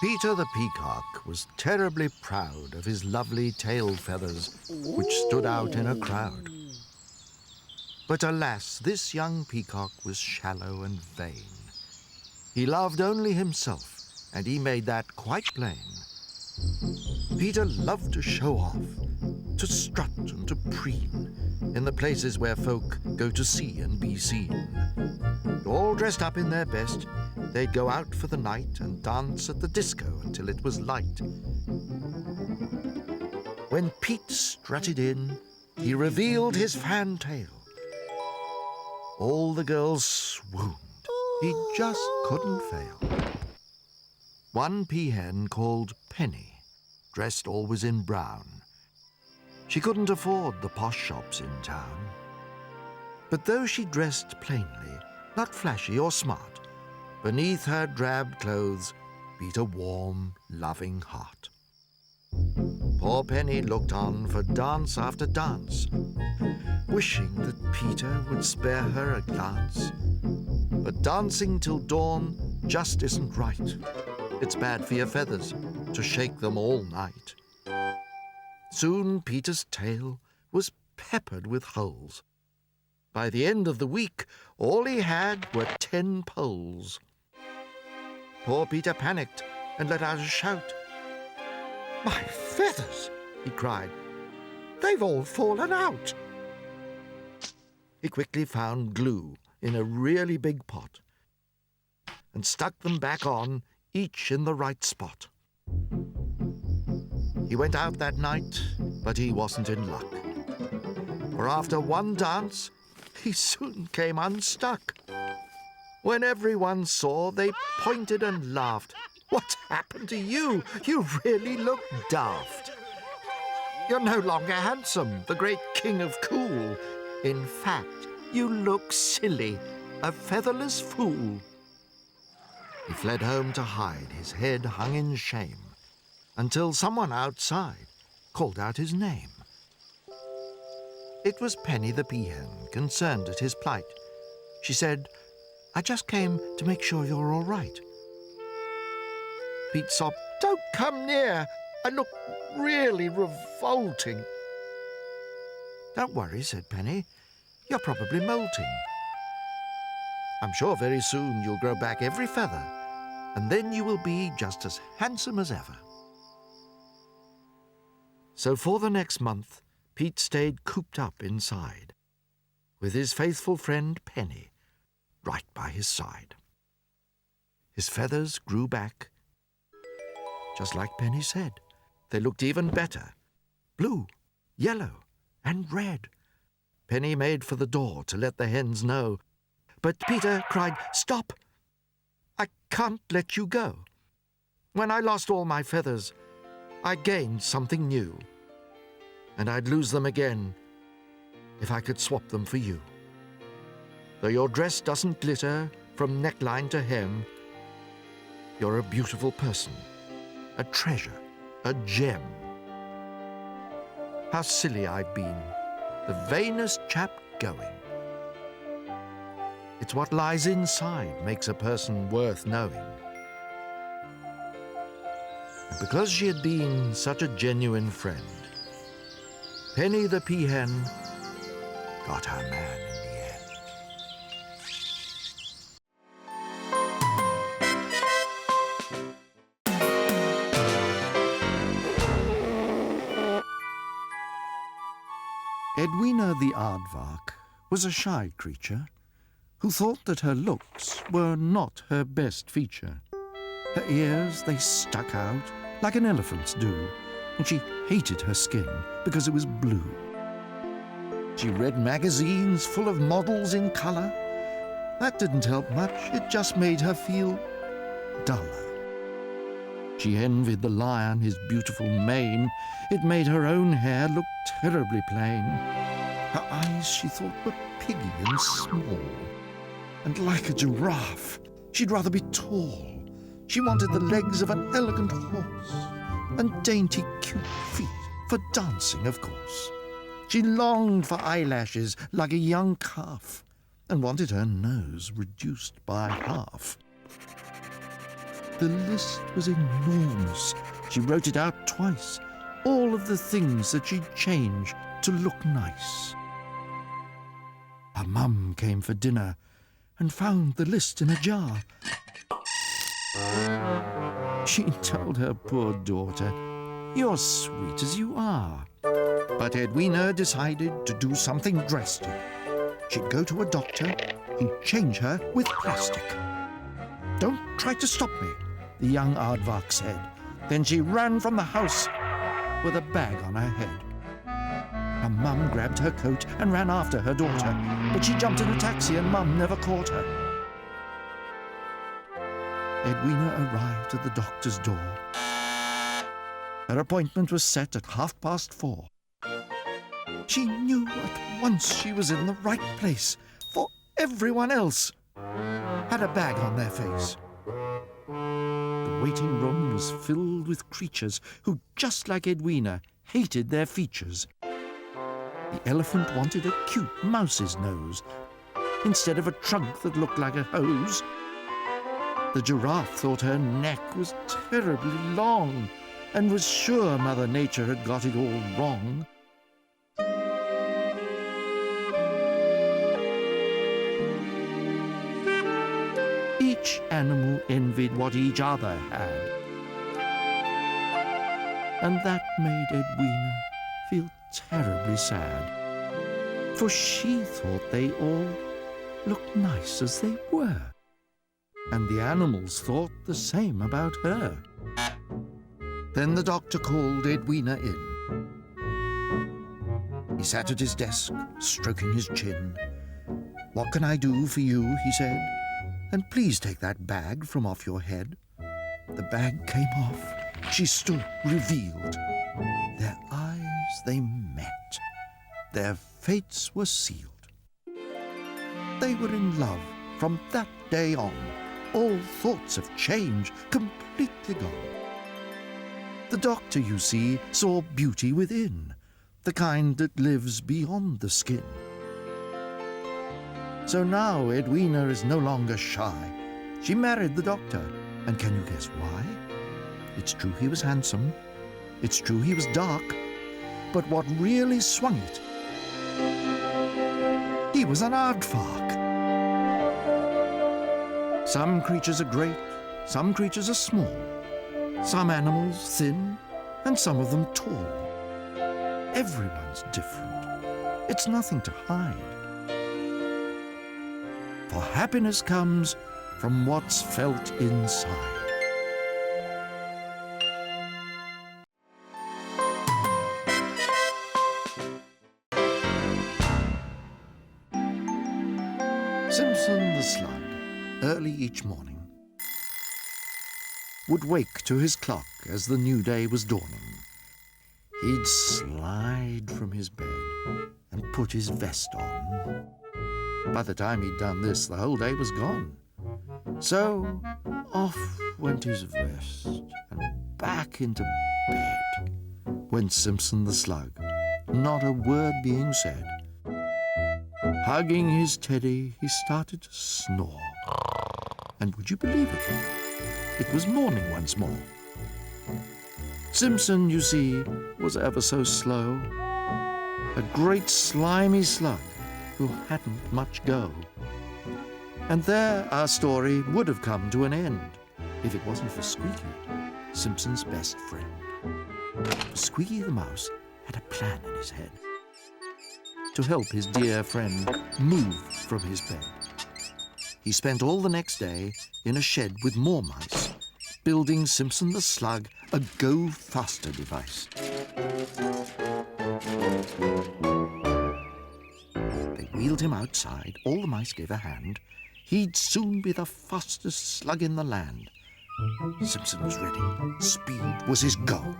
Peter the Peacock was terribly proud of his lovely tail feathers, which stood out in a crowd. But alas, this young peacock was shallow and vain. He loved only himself, and he made that quite plain. Peter loved to show off, to strut and to preen in the places where folk go to see and be seen. All dressed up in their best, they'd go out for the night and dance at the disco until it was light. When Pete strutted in, he revealed his fantail. All the girls swooned. He just couldn't fail. One peahen called Penny, dressed always in brown. She couldn't afford the posh shops in town. But though she dressed plainly, not flashy or smart, beneath her drab clothes beat a warm, loving heart. Poor Penny looked on for dance after dance, wishing that Peter would spare her a glance. But dancing till dawn just isn't right. It's bad for your feathers to shake them all night. Soon Peter's tail was peppered with holes. By the end of the week, all he had were 10 poles. Poor Peter panicked and let out a shout. "My feathers!" he cried. "They've all fallen out!" He quickly found glue in a really big pot and stuck them back on, each in the right spot. He went out that night, but he wasn't in luck. For after one dance, he soon came unstuck. When everyone saw, they pointed and laughed. "What's happened to you? You really look daft. You're no longer handsome, the great king of cool. In fact, you look silly, a featherless fool." He fled home to hide, his head hung in shame, until someone outside called out his name. It was Penny the peahen, concerned at his plight. She said, "I just came to make sure you're all right." Pete sobbed, "Don't come near. I look really revolting." "Don't worry," said Penny. "You're probably molting. I'm sure very soon you'll grow back every feather, and then you will be just as handsome as ever." So for the next month, Pete stayed cooped up inside, with his faithful friend Penny right by his side. His feathers grew back, just like Penny said. They looked even better, blue, yellow, and red. Penny made for the door to let the hens know, but Peter cried, "Stop! I can't let you go. When I lost all my feathers, I gained something new, and I'd lose them again if I could swap them for you. Though your dress doesn't glitter from neckline to hem, you're a beautiful person, a treasure, a gem. How silly I've been, the vainest chap going. It's what lies inside makes a person worth knowing." And because she had been such a genuine friend, Penny the peahen got her man in the end. Edwina the aardvark was a shy creature who thought that her looks were not her best feature. Her ears, they stuck out like an elephant's do, and she hated her skin because it was blue. She read magazines full of models in colour. That didn't help much, it just made her feel duller. She envied the lion his beautiful mane. It made her own hair look terribly plain. Her eyes, she thought, were piggy and small, and like a giraffe, she'd rather be tall. She wanted the legs of an elegant horse, and dainty, cute feet for dancing, of course. She longed for eyelashes like a young calf, and wanted her nose reduced by half. The list was enormous. She wrote it out twice. All of the things that she'd change to look nice. Her mum came for dinner and found the list in a jar. She told her poor daughter, "You're sweet as you are." But Edwina decided to do something drastic. She'd go to a doctor who'd change her with plastic. "Don't try to stop me," the young aardvark said. Then she ran from the house with a bag on her head. Her mum grabbed her coat and ran after her daughter, but she jumped in a taxi and Mum never caught her. Edwina arrived at the doctor's door. Her appointment was set at 4:30. She knew at once she was in the right place, for everyone else had a bag on their face. The waiting room was filled with creatures who, just like Edwina, hated their features. The elephant wanted a cute mouse's nose instead of a trunk that looked like a hose. The giraffe thought her neck was terribly long and was sure Mother Nature had got it all wrong. Each animal envied what each other had. And that made Edwina feel terribly sad, for she thought they all looked nice as they were, and the animals thought the same about her. Then the doctor called Edwina in. He sat at his desk, stroking his chin. "What can I do for you?" he said. "And please take that bag from off your head." The bag came off. She stood revealed. Their eyes, they met. Their fates were sealed. They were in love from that day on. All thoughts of change completely gone. The doctor, you see, saw beauty within, the kind that lives beyond the skin. So now Edwina is no longer shy. She married the doctor, and can you guess why? It's true he was handsome. It's true he was dark. But what really swung it? He was an aardvark. Some creatures are great, some creatures are small. Some animals thin, and some of them tall. Everyone's different. It's nothing to hide. For happiness comes from what's felt inside. Simpson the slug, early each morning, would wake to his clock as the new day was dawning. He'd slide from his bed and put his vest on. By the time he'd done this, the whole day was gone. So off went his vest, and back into bed went Simpson the slug, not a word being said. Hugging his teddy, he started to snore. And would you believe it? It was morning once more. Simpson, you see, was ever so slow. A great slimy slug who hadn't much go. And there our story would have come to an end if it wasn't for Squeaky, Simpson's best friend. Squeaky the mouse had a plan in his head to help his dear friend move from his bed. He spent all the next day in a shed with more mice, building Simpson the slug a go-faster device. They wheeled him outside, all the mice gave a hand. He'd soon be the fastest slug in the land. Simpson was ready. Speed was his goal.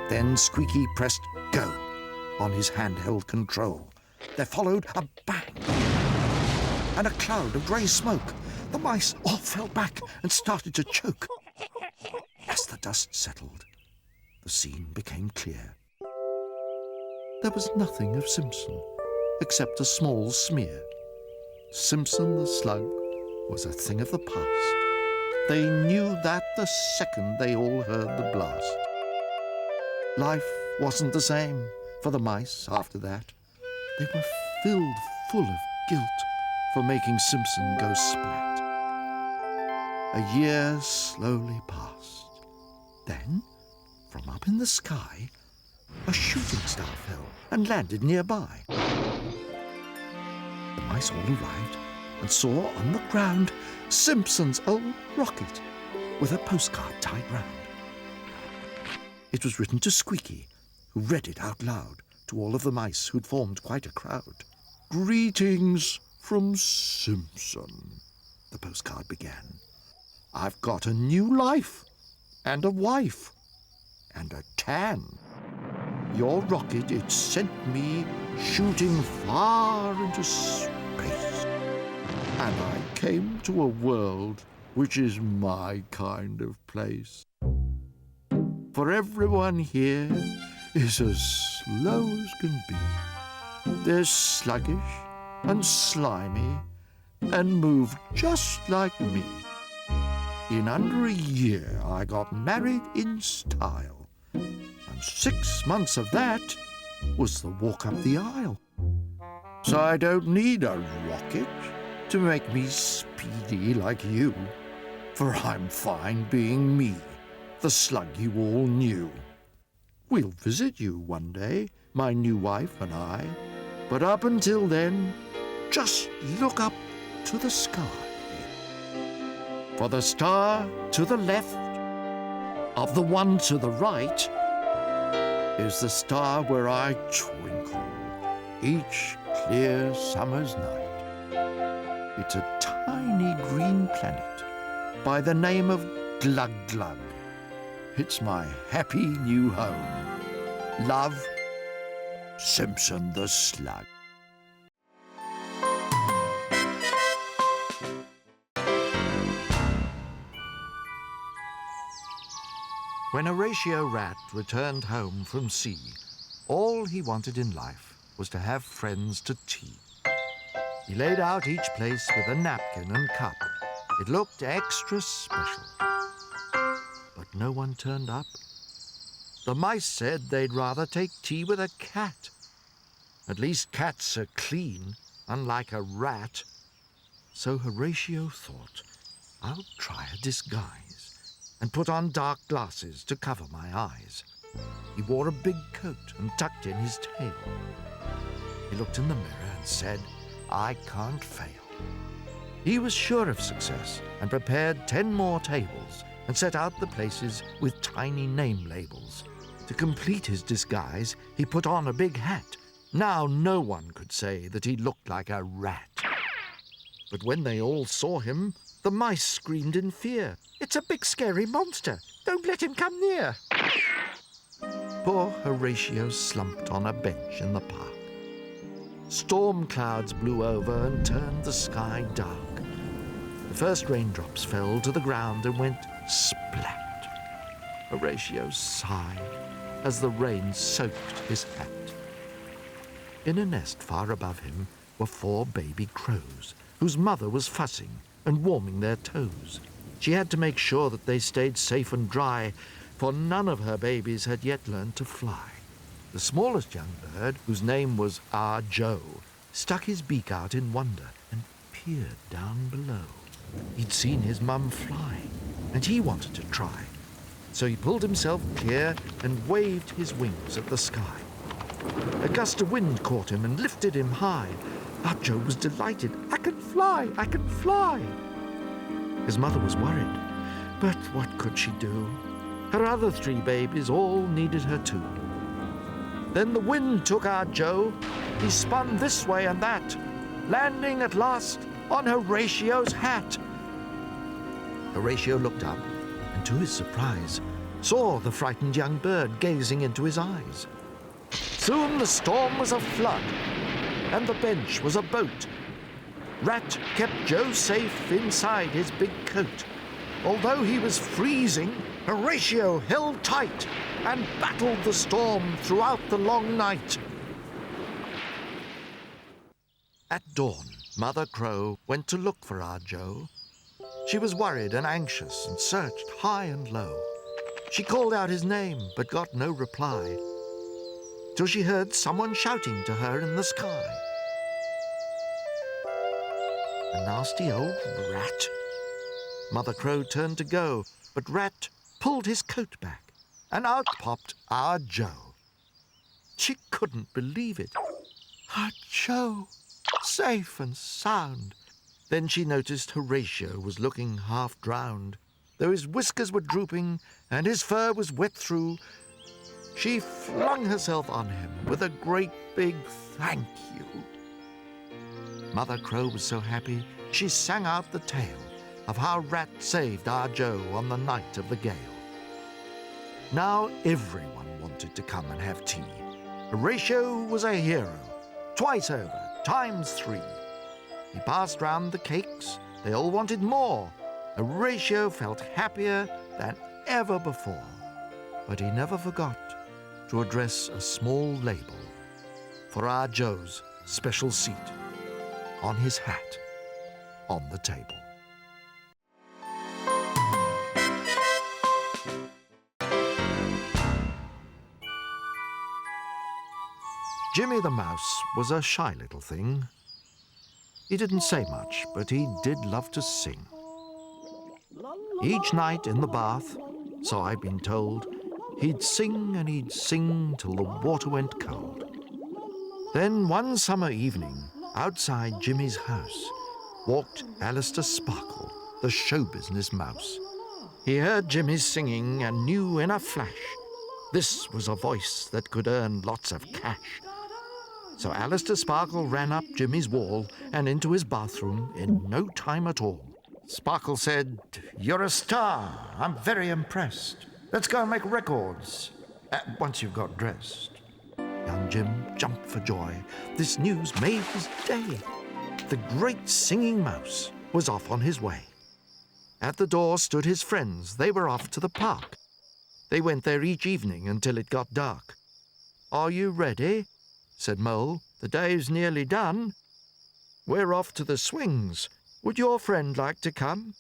Then Squeaky pressed go on his handheld control. There followed a bang and a cloud of grey smoke. The mice all fell back and started to choke. As the dust settled, the scene became clear. There was nothing of Simpson except a small smear. Simpson the slug was a thing of the past, They knew that the second they all heard the blast. Life wasn't the same for the mice after that. They were filled full of guilt for making Simpson go splat. A year slowly passed. Then, from up in the sky, a shooting star fell and landed nearby. The mice all arrived and saw on the ground Simpson's old rocket with a postcard tied round. It was written to Squeaky, who read it out loud to all of the mice who'd formed quite a crowd. "Greetings from Simpson," the postcard began. "I've got a new life, and a wife, and a tan. Your rocket, it sent me shooting far into space. And I came to a world which is my kind of place. For everyone here is as slow as can be. They're sluggish and slimy and move just like me. In under a year, I got married in style. And 6 months of that was the walk up the aisle. So I don't need a rocket to make me speedy like you, for I'm fine being me, the slug you all knew. We'll visit you one day, my new wife and I, but up until then, just look up to the sky. For the star to the left of the one to the right is the star where I twinkle each clear summer's night. It's a tiny green planet by the name of Glug Glug. It's my happy new home. Love, Simpson the Slug. When Horatio Rat returned home from sea, all he wanted in life was to have friends to tea. He laid out each place with a napkin and cup. It looked extra special. But no one turned up. The mice said they'd rather take tea with a cat. At least cats are clean, unlike a rat. So Horatio thought, I'll try a disguise and put on dark glasses to cover my eyes. He wore a big coat and tucked in his tail. He looked in the mirror and said, I can't fail. He was sure of success and prepared 10 more tables and set out the places with tiny name labels. To complete his disguise, he put on a big hat. Now no one could say that he looked like a rat. But when they all saw him, the mice screamed in fear. It's a big scary monster. Don't let him come near. Poor Horatio slumped on a bench in the park. Storm clouds blew over and turned the sky dark. The first raindrops fell to the ground and went splat. Horatio sighed as the rain soaked his hat. In a nest far above him were 4 baby crows, whose mother was fussing and warming their toes. She had to make sure that they stayed safe and dry, for none of her babies had yet learned to fly. The smallest young bird, whose name was our Joe, stuck his beak out in wonder and peered down below. He'd seen his mum flying, and he wanted to try. So he pulled himself clear and waved his wings at the sky. A gust of wind caught him and lifted him high. Our Joe was delighted. I can fly! I can fly! His mother was worried, but what could she do? Her other 3 babies all needed her too. Then the wind took our Joe. He spun this way and that, landing at last on Horatio's hat. Horatio looked up and, to his surprise, saw the frightened young bird gazing into his eyes. Soon the storm was a flood, and the bench was a boat. Rat kept Joe safe inside his big coat. Although he was freezing, Horatio held tight and battled the storm throughout the long night. At dawn, Mother Crow went to look for our Joe. She was worried and anxious and searched high and low. She called out his name but got no reply, till she heard someone shouting to her in the sky. A nasty old rat. Mother Crow turned to go, but Rat pulled his coat back, and out popped our Joe. She couldn't believe it. Our Joe, safe and sound. Then she noticed Horatio was looking half drowned. Though his whiskers were drooping and his fur was wet through, she flung herself on him with a great big thank you. Mother Crow was so happy she sang out the tale of how Rat saved our Joe on the night of the gale. Now everyone wanted to come and have tea. Horatio was a hero, twice over, times 3. He passed round the cakes. They all wanted more. Horatio felt happier than ever before. But he never forgot to address a small label for our Joe's special seat on his hat on the table. Jimmy the Mouse was a shy little thing. He didn't say much, but he did love to sing. Each night in the bath, so I've been told, he'd sing and he'd sing till the water went cold. Then one summer evening, outside Jimmy's house, walked Alistair Sparkle, the show business mouse. He heard Jimmy's singing and knew in a flash this was a voice that could earn lots of cash. So Alistair Sparkle ran up Jimmy's wall and into his bathroom in no time at all. Sparkle said, "You're a star. I'm very impressed. Let's go and make records once you've got dressed." Young Jim jumped for joy. This news made his day. The great singing mouse was off on his way. At the door stood his friends. They were off to the park. They went there each evening until it got dark. "Are you ready?" said Mole. "The day's nearly done. We're off to the swings. Would your friend like to come?"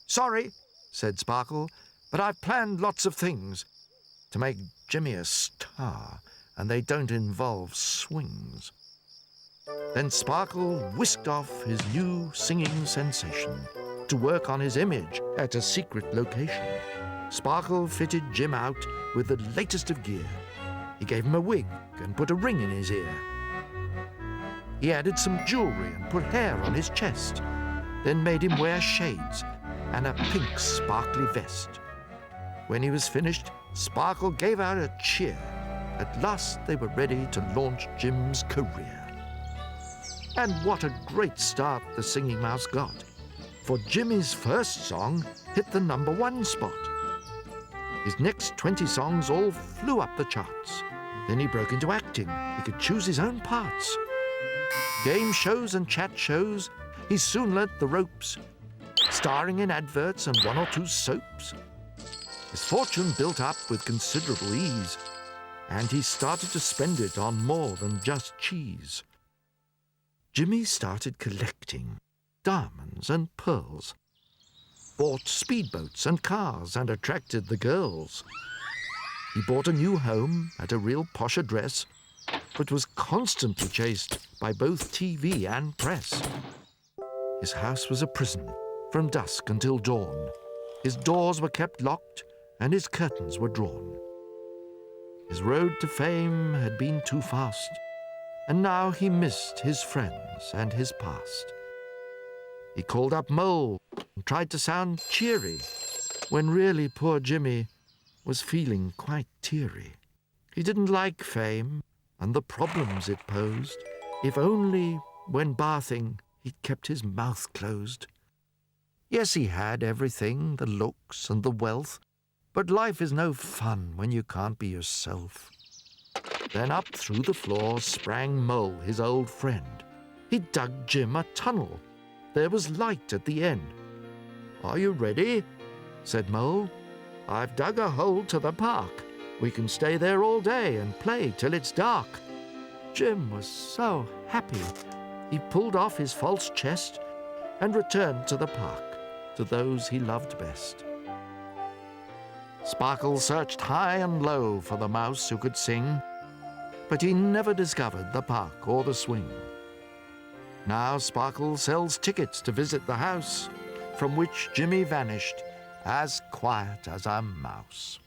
"Sorry," said Sparkle, "but I've planned lots of things to make Jimmy a star, and they don't involve swings." Then Sparkle whisked off his new singing sensation to work on his image at a secret location. Sparkle fitted Jim out with the latest of gear. He gave him a wig and put a ring in his ear. He added some jewelry and put hair on his chest, then made him wear shades and a pink sparkly vest. When he was finished, Sparkle gave out a cheer. At last they were ready to launch Jim's career. And what a great start the Singing Mouse got, for Jimmy's first song hit the #1 spot. His next 20 songs all flew up the charts. Then he broke into acting. He could choose his own parts. Game shows and chat shows, he soon learnt the ropes, starring in adverts and 1 or 2 soaps. His fortune built up with considerable ease, and he started to spend it on more than just cheese. Jimmy started collecting diamonds and pearls, bought speedboats and cars and attracted the girls. He bought a new home at a real posh address, but was constantly chased by both TV and press. His house was a prison from dusk until dawn. His doors were kept locked and his curtains were drawn. His road to fame had been too fast, and now he missed his friends and his past. He called up Mole and tried to sound cheery, when really poor Jimmy was feeling quite teary. He didn't like fame and the problems it posed. If only, when bathing, he'd kept his mouth closed. Yes, he had everything, the looks and the wealth, but life is no fun when you can't be yourself. Then up through the floor sprang Mole, his old friend. He dug Jim a tunnel. There was light at the end. "Are you ready?" said Mole. "I've dug a hole to the park. We can stay there all day and play till it's dark." Jim was so happy. He pulled off his false chest and returned to the park. to those he loved best. Sparkle searched high and low for the mouse who could sing, but he never discovered the park or the swing. Now Sparkle sells tickets to visit the house from which Jimmy vanished as quiet as a mouse.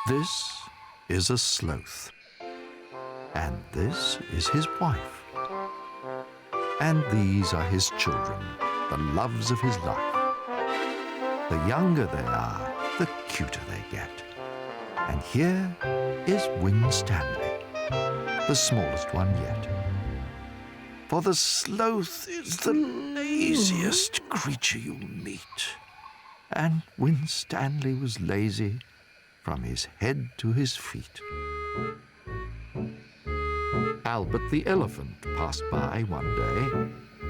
This is a sloth, and this is his wife, and these are his children, the loves of his life. The younger they are, the cuter they get. And here is WIN-STANLEY, the smallest one yet. For the sloth is the laziest creature you meet, and WIN-STANLEY was lazy from his head to his feet. Albert the elephant passed by one day,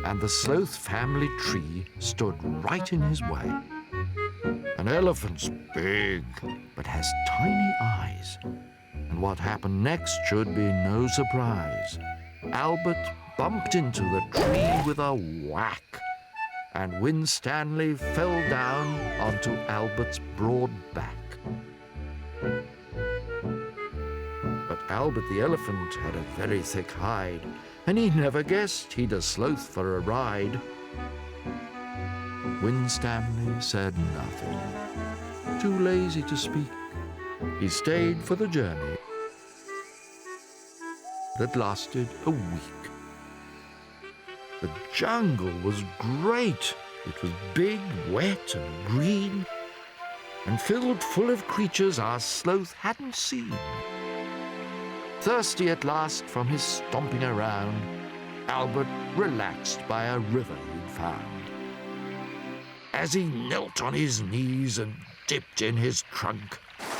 and the sloth family tree stood right in his way. An elephant's big, but has tiny eyes, and what happened next should be no surprise. Albert bumped into the tree with a whack, and WIN-STANLEY fell down onto Albert's broad back. But Albert the elephant had a very thick hide, and he never guessed he'd a sloth for a ride. WIN-STANLEY said nothing. Too lazy to speak, he stayed for the journey that lasted a week. The jungle was great. It was big, wet, and green, and filled full of creatures our sloth hadn't seen. Thirsty at last from his stomping around, Albert relaxed by a river he'd found. As he knelt on his knees and dipped in his trunk,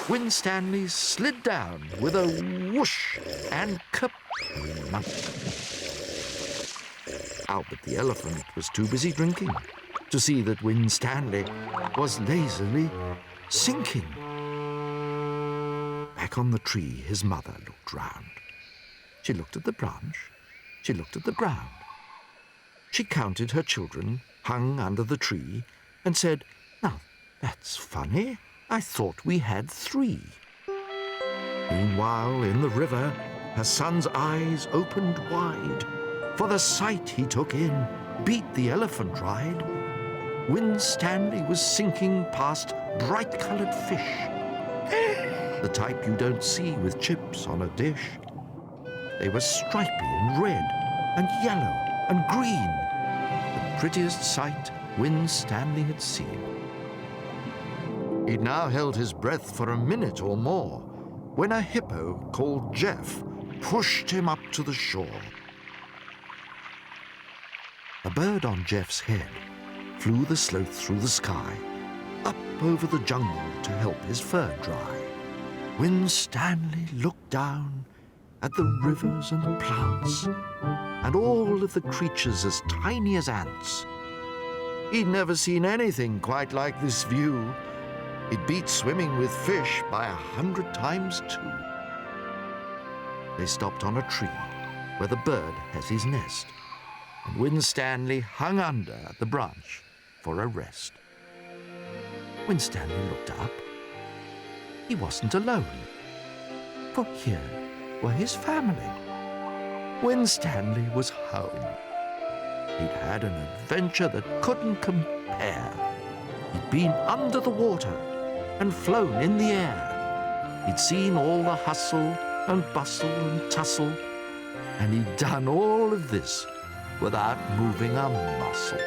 WIN-STANLEY slid down with a whoosh and kerplunk. Albert the elephant was too busy drinking to see that WIN-STANLEY was lazily sinking. Back on the tree, his mother looked round. She looked at the branch. She looked at the ground. She counted her children hung under the tree and said, "Now, that's funny. I thought we had 3. Meanwhile, in the river, her son's eyes opened wide, for the sight he took in beat the elephant ride. WIN-STANLEY was sinking past bright-coloured fish, the type you don't see with chips on a dish. They were stripy and red and yellow and green, the prettiest sight WIN-STANLEY had seen. He'd now held his breath for a minute or more when a hippo called Jeff pushed him up to the shore. A bird on Jeff's head flew the sloth through the sky, up over the jungle to help his fur dry. WIN-STANLEY looked down at the rivers and plants, and all of the creatures as tiny as ants. He'd never seen anything quite like this view. It beat swimming with fish by 100 times 2. They stopped on a tree where the bird has his nest, and WIN-STANLEY hung under the branch for a rest. WIN-STANLEY looked up. He wasn't alone, for here were his family. WIN-STANLEY was home. He'd had an adventure that couldn't compare. He'd been under the water and flown in the air. He'd seen all the hustle and bustle and tussle, and he'd done all of this without moving a muscle.